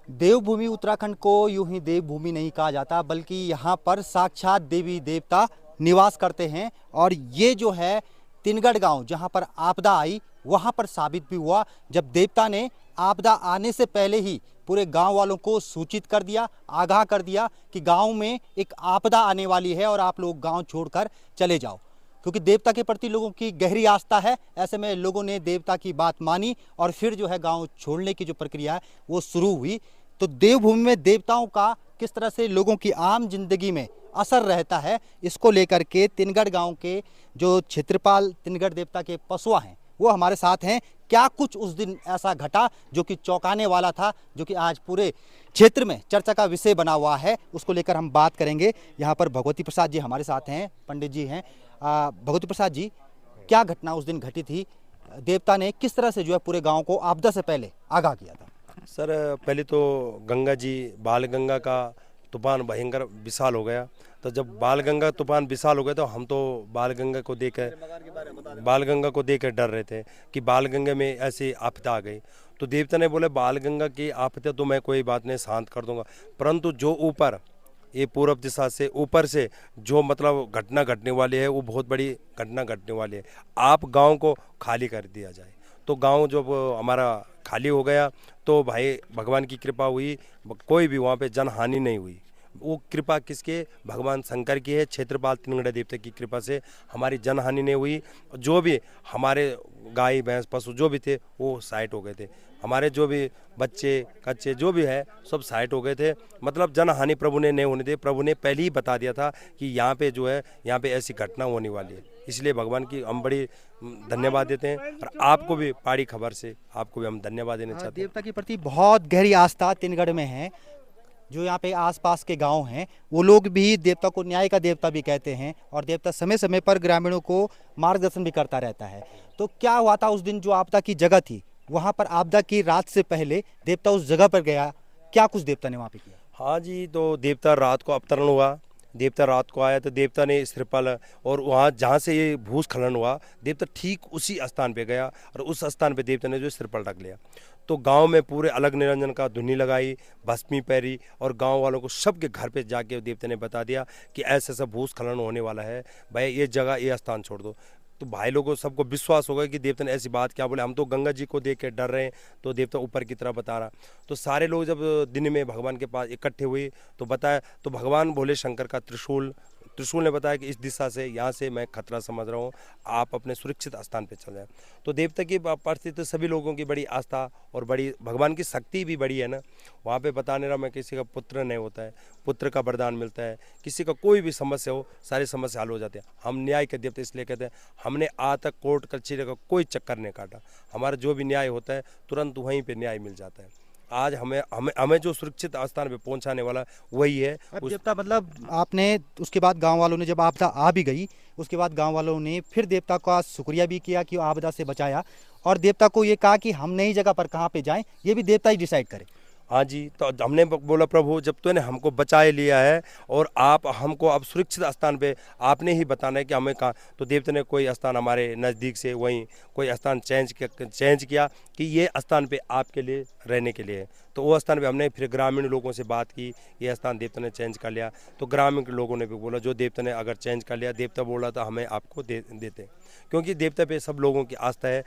देवभूमि उत्तराखंड को यूं ही देवभूमि नहीं कहा जाता, बल्कि यहाँ पर साक्षात देवी देवता निवास करते हैं। और ये जो है तिनगढ़ गांव, जहाँ पर आपदा आई, वहाँ पर साबित भी हुआ जब देवता ने आपदा आने से पहले ही पूरे गांव वालों को सूचित कर दिया, आगाह कर दिया कि गांव में एक आपदा आने वाली है और आप लोग गांव छोड़कर चले जाओ। क्योंकि देवता के प्रति लोगों की गहरी आस्था है, ऐसे में लोगों ने देवता की बात मानी और फिर जो है गांव छोड़ने की जो प्रक्रिया है वो शुरू हुई। तो देवभूमि में देवताओं का किस तरह से लोगों की आम जिंदगी में असर रहता है, इसको लेकर के तिनगढ़ गांव के जो क्षेत्रपाल तिनगढ़ देवता के पसुआ हैं वो हमारे साथ हैं। क्या कुछ उस दिन ऐसा घटा जो कि चौंकाने वाला था, जो कि आज पूरे क्षेत्र में चर्चा का विषय बना हुआ है, उसको लेकर हम बात करेंगे। यहाँ पर भगवती प्रसाद जी हमारे साथ हैं, पंडित जी हैं। भगवती प्रसाद जी, क्या घटना उस दिन घटी थी? देवता ने किस तरह से जो है पूरे गांव को आपदा से पहले आगाह किया था? सर, पहले तो गंगा जी, बाल गंगा का तूफान भयंकर विशाल हो गया। तो जब बाल गंगा तूफान विशाल हो गया तो हम तो बाल गंगा को देख कर डर रहे थे कि बाल गंगा में ऐसी आपदा आ गई। तो देवता ने बोले बाल गंगा की आपदा तो मैं कोई बात नहीं, शांत कर दूंगा, परंतु जो ऊपर ये पूर्व दिशा से ऊपर से जो मतलब घटना घटने वाली है वो बहुत बड़ी घटना घटने वाली है। आप गांव को खाली कर दिया जाए। तो गांव जब हमारा खाली हो गया तो भाई भगवान की कृपा हुई, कोई भी वहाँ पे जनहानि नहीं हुई। वो कृपा किसके? भगवान शंकर की है, क्षेत्रपाल तिनगढ़ देवता की कृपा से हमारी जनहानि नहीं हुई। जो भी हमारे गाय भैंस पशु जो भी थे वो साइड हो गए थे। हमारे जो भी बच्चे कच्चे जो भी है सब साइड हो गए थे। मतलब जनहानि प्रभु ने नहीं होने दी। प्रभु ने पहले ही बता दिया था कि यहाँ पे जो है यहाँ पे ऐसी घटना होने वाली है। इसलिए भगवान की हम बड़ी धन्यवाद देते हैं और आपको भी पहाड़ी खबर से आपको भी हम धन्यवाद देना चाहते हैं। देवता के प्रति बहुत गहरी आस्था तिनगढ़ में है। जो यहाँ पे आसपास के गांव हैं वो लोग भी देवता को न्याय का देवता भी कहते हैं और देवता समय समय पर ग्रामीणों को मार्गदर्शन भी करता रहता है। तो क्या हुआ था उस दिन जो आपदा की जगह थी, वहाँ पर आपदा की रात से पहले देवता उस जगह पर गया, क्या कुछ देवता ने वहाँ पे किया? हाँ जी, तो देवता रात को अवतरण हुआ। देवता रात को आया तो देवता ने श्रीफल और वहाँ जहाँ से ये भूस्खलन हुआ देवता ठीक उसी स्थान पे गया और उस स्थान पे देवता ने जो श्रीफल रख लिया। तो गांव में पूरे अलग निरंजन का धुनी लगाई, भस्मी पैरी और गांव वालों को सबके घर पे जाके देवता ने बता दिया कि ऐसा ऐसा भूस्खलन होने वाला है, भाई ये जगह ये स्थान छोड़ दो। तो भाई लोगों सबको विश्वास होगा कि देवता ने ऐसी बात क्या बोले। हम तो गंगा जी को देख के डर रहे हैं, तो देवता ऊपर की तरफ बता रहा। तो सारे लोग जब दिन में भगवान के पास इकट्ठे हुए तो बताया, तो भगवान भोले शंकर का त्रिशूल ने बताया कि इस दिशा से यहाँ से मैं खतरा समझ रहा हूँ, आप अपने सुरक्षित स्थान पे चल जाए। तो देवता की प्रति तो सभी लोगों की बड़ी आस्था और बड़ी भगवान की शक्ति भी बड़ी है ना। वहाँ पे बताने रहा मैं, किसी का पुत्र नहीं होता है, पुत्र का वरदान मिलता है, किसी का कोई भी समस्या हो सारी समस्या हल हो जाते हैं। हम न्याय के देवता इसलिए कहते हैं, हमने आज तक कोर्ट कचहरी का कोई चक्कर नहीं काटा। हमारा जो भी न्याय होता है तुरंत वहीं पर न्याय मिल जाता है। आज हमें जो सुरक्षित स्थान पे पहुंचाने वाला वही है। देवता मतलब आपने उसके बाद गांव वालों ने, जब आपदा आ भी गई उसके बाद गांव वालों ने फिर देवता का शुक्रिया भी किया कि आपदा से बचाया, और देवता को ये कहा कि हम नई जगह पर कहाँ पे जाएं ये भी देवता ही डिसाइड करे। हाँ जी, तो हमने बोला प्रभु जब तूने हमको बचाए लिया है और आप हमको अब सुरक्षित स्थान पे आपने ही बताना है कि हमें कहाँ। तो देवता ने कोई स्थान हमारे नज़दीक से वहीं कोई स्थान चेंज किया कि ये स्थान पे आपके लिए रहने के लिए है। तो वो स्थान पे हमने फिर ग्रामीण लोगों से बात की, ये स्थान देवता ने चेंज कर लिया। तो ग्रामीण लोगों ने भी बोला जो देवता ने अगर चेंज कर लिया, देवता बोला तो हमें आपको देते, क्योंकि देवता पे सब लोगों की आस्था है।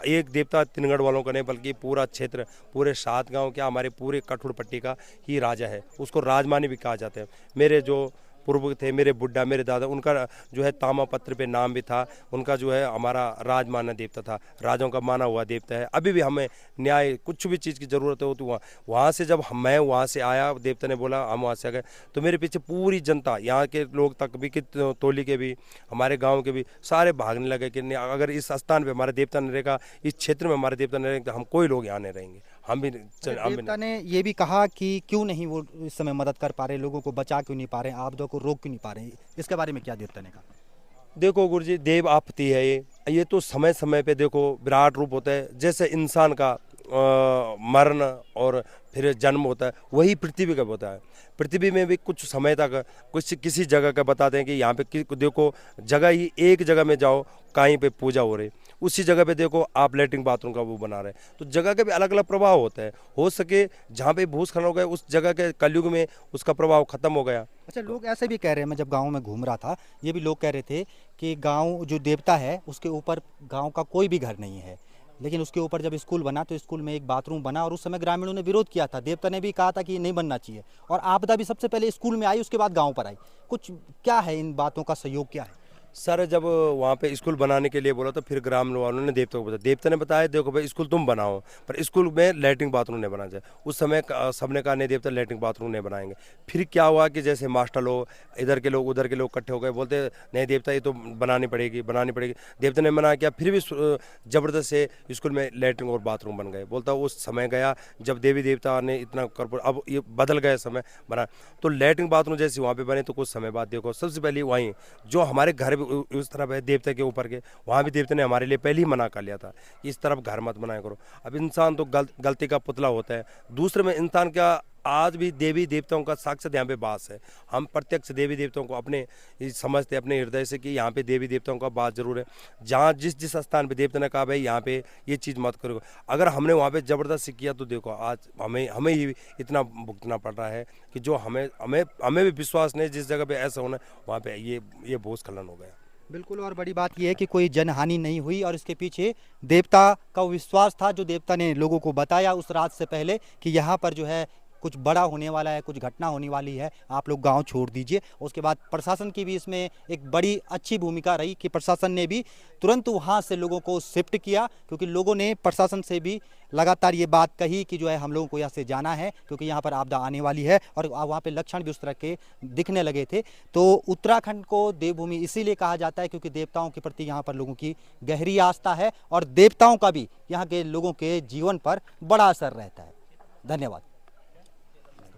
एक देवता तिनगढ़ वालों का नहीं बल्कि पूरा क्षेत्र, पूरे 7 गाँव क्या हमारे पूरे कठोर पट्टी का ही राजा है। उसको राजमानी भी कहा जाता है। मेरे जो पूर्व थे, मेरे बुड्ढा, मेरे दादा, उनका जो है तामापत्र पे नाम भी था। उनका जो है हमारा राजमाना देवता था, राजाओं का माना हुआ देवता है। अभी भी हमें न्याय कुछ भी चीज़ की ज़रूरत हो तो वहाँ से जब मैं वहाँ से आया, देवता ने बोला हम वहाँ से आ गए, तो मेरे पीछे पूरी जनता, यहाँ के लोग तक भी, कि तोली के भी, हमारे गाँव के भी सारे भागने लगे कि अगर इस स्थान पर हमारे देवता नहीं रहेगा, इस क्षेत्र में हमारे देवता नहीं रहेंगे तो हम कोई लोग यहाँ नहीं रहेंगे। देवता ने ये भी कहा कि क्यों नहीं वो इस समय मदद कर पा रहे, लोगों को बचा क्यों नहीं पा रहे, आपदा को रोक क्यों नहीं पा रहे, इसके बारे में क्या देवता ने कहा? देखो गुरुजी, देव आपत्ति है ये तो समय समय पे देखो विराट रूप होता है। जैसे इंसान का मरण और फिर जन्म होता है, वही पृथ्वी का होता है। पृथ्वी में भी कुछ समय तक कुछ किसी जगह का बताते हैं कि यहाँ पे देखो जगह ही एक जगह में जाओ, कहीं पे पूजा हो रही, उसी जगह पे देखो आप लेटरिन बाथरूम का वो बना रहे हैं। तो जगह के भी अलग अलग प्रभाव होता है। हो सके जहाँ पे भूस्खलन हो गया उस जगह के कलयुग में उसका प्रभाव खत्म हो गया। अच्छा, लोग ऐसे भी कह रहे हैं, मैं जब गांव में घूम रहा था ये भी लोग कह रहे थे कि गांव जो देवता है उसके ऊपर गांव का कोई भी घर नहीं है, लेकिन उसके ऊपर जब स्कूल बना तो स्कूल में एक बाथरूम बना और उस समय ग्रामीणों ने विरोध किया था। देवता ने भी कहा था कि ये नहीं बनना चाहिए और आपदा भी सबसे पहले स्कूल में आई, उसके बाद गांव पर आई। कुछ क्या है इन बातों का सहयोग क्या है? सर जब वहाँ पे स्कूल बनाने के लिए बोला तो फिर ग्राम वालों ने देवता को बताया। देवता ने बताया देखो भाई स्कूल तुम बनाओ पर स्कूल में लैट्रिन बाथरूम नहीं बनाना चाहिए। उस समय सबने कहा नहीं देवता लैट्रिन बाथरूम नहीं बनाएंगे। फिर क्या हुआ कि जैसे मास्टर लोग इधर के लोग उधर के लोग इकट्ठे हो गए, बोलते नहीं देवता ये तो बनानी पड़ेगी बनानी पड़ेगी। देवता ने मना किया, फिर भी जबरदस्त से स्कूल में लैट्रिन और बाथरूम बन गए। बोलता उस समय गया जब देवी देवता ने इतना कर, अब ये बदल गए समय बना तो लैट्रिन बाथरूम जैसे वहाँ पे बने तो कुछ समय बाद देखो सबसे पहले वहीं जो हमारे घर उस तरफ है देवता के ऊपर के, वहाँ भी देवता ने हमारे लिए पहले ही मना कर लिया था कि इस तरफ घर मत बनाया करो। अब इंसान तो गलती का पुतला होता है। दूसरे में इंसान का आज भी देवी देवताओं का साक्षात यहाँ पे वास है। हम प्रत्यक्ष देवी देवताओं को अपने समझते अपने हृदय से कि यहाँ पे देवी देवताओं का वास जरूर है। जहाँ जिस जिस स्थान पे देवता ने कहा भाई यहाँ पे ये चीज़ मत करो, अगर हमने वहाँ पे जबरदस्ती किया तो देखो आज हमें ही इतना भुगतना पड़ रहा है कि जो हमें भी विश्वास नहीं जिस जगह पे ऐसा होना वहाँ पे ये भूस्खलन हो गया। बिल्कुल, और बड़ी बात यह है कि कोई जनहानि नहीं हुई और इसके पीछे देवता का विश्वास था जो देवता ने लोगों को बताया उस रात से पहले कि यहाँ पर जो है कुछ बड़ा होने वाला है, कुछ घटना होने वाली है, आप लोग गांव छोड़ दीजिए। उसके बाद प्रशासन की भी इसमें एक बड़ी अच्छी भूमिका रही कि प्रशासन ने भी तुरंत वहां से लोगों को शिफ्ट किया, क्योंकि लोगों ने प्रशासन से भी लगातार ये बात कही कि जो है हम लोगों को यहाँ से जाना है क्योंकि यहाँ पर आपदा आने वाली है, और वहाँ पे लक्षण भी उस तरह के दिखने लगे थे। तो उत्तराखंड को देवभूमि इसीलिए कहा जाता है क्योंकि देवताओं के प्रति यहाँ पर लोगों की गहरी आस्था है और देवताओं का भी यहाँ के लोगों के जीवन पर बड़ा असर रहता है। धन्यवाद।